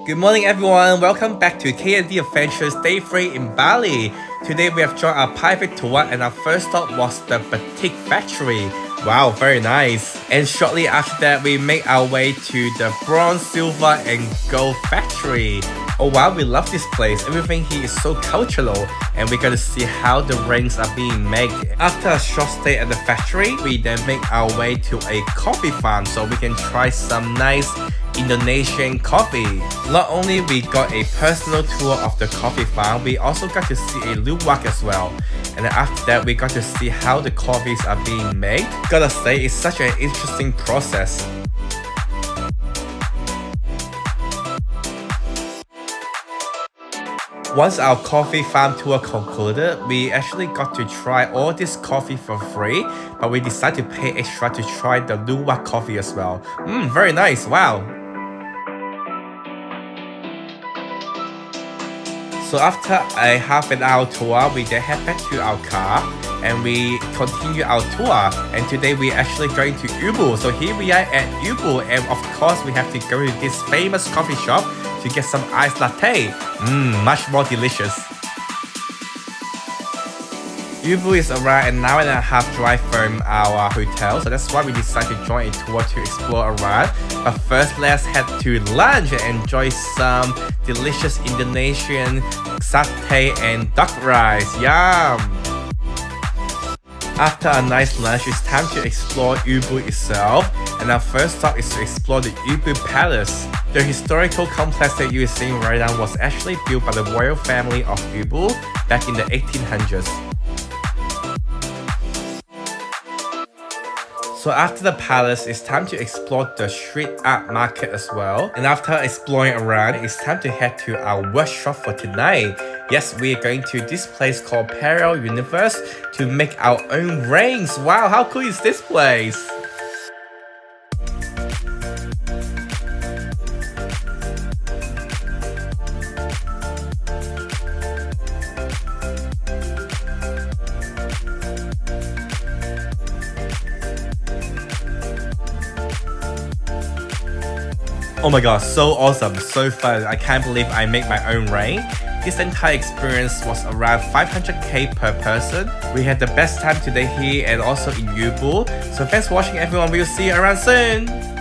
Good morning everyone, welcome back to K&D Adventures Day 3 in Bali. Today we have joined our private tour and our first stop was the Batik Factory. Wow, very nice. And shortly after that we make our way to the bronze, silver and gold factory. Oh wow, we love this place. Everything here is so cultural and we got to see how the rings are being made. After a short stay at the factory, we then make our way to a coffee farm so we can try some nice Indonesian coffee. Not only we got a personal tour of the coffee farm, we also got to see a Luwak as well. And then after that, we got to see how the coffees are being made. Gotta say, it's such an interesting process. Once our coffee farm tour concluded, we actually got to try all this coffee for free, but we decided to pay extra to try the Luwak coffee as well. Very nice, wow. So after a half an hour tour, we then head back to our car and we continue our tour. And today we actually going to Ubud. So here we are at Ubud, and of course we have to go to this famous coffee shop to get some iced latte. Much more delicious. Ubud is around an hour and a half drive from our hotel, so that's why we decided to join a tour to explore around. But first, let's head to lunch and enjoy some delicious Indonesian satay and duck rice. Yum! After a nice lunch, it's time to explore Ubud itself, and our first stop is to explore the Ubud Palace. The historical complex that you are seeing right now was actually built by the royal family of Ubud back in the 1800s. So after the palace, it's time to explore the street art market as well. And after exploring around, it's time to head to our workshop for tonight. Yes, we are going to this place called Parallel Universe to make our own rings. Wow, how cool is this place? Oh my god, so awesome, so fun. I can't believe I made my own ring. This entire experience was around 500k per person. We had the best time today here and also in Ubud. So thanks for watching everyone, we'll see you around soon.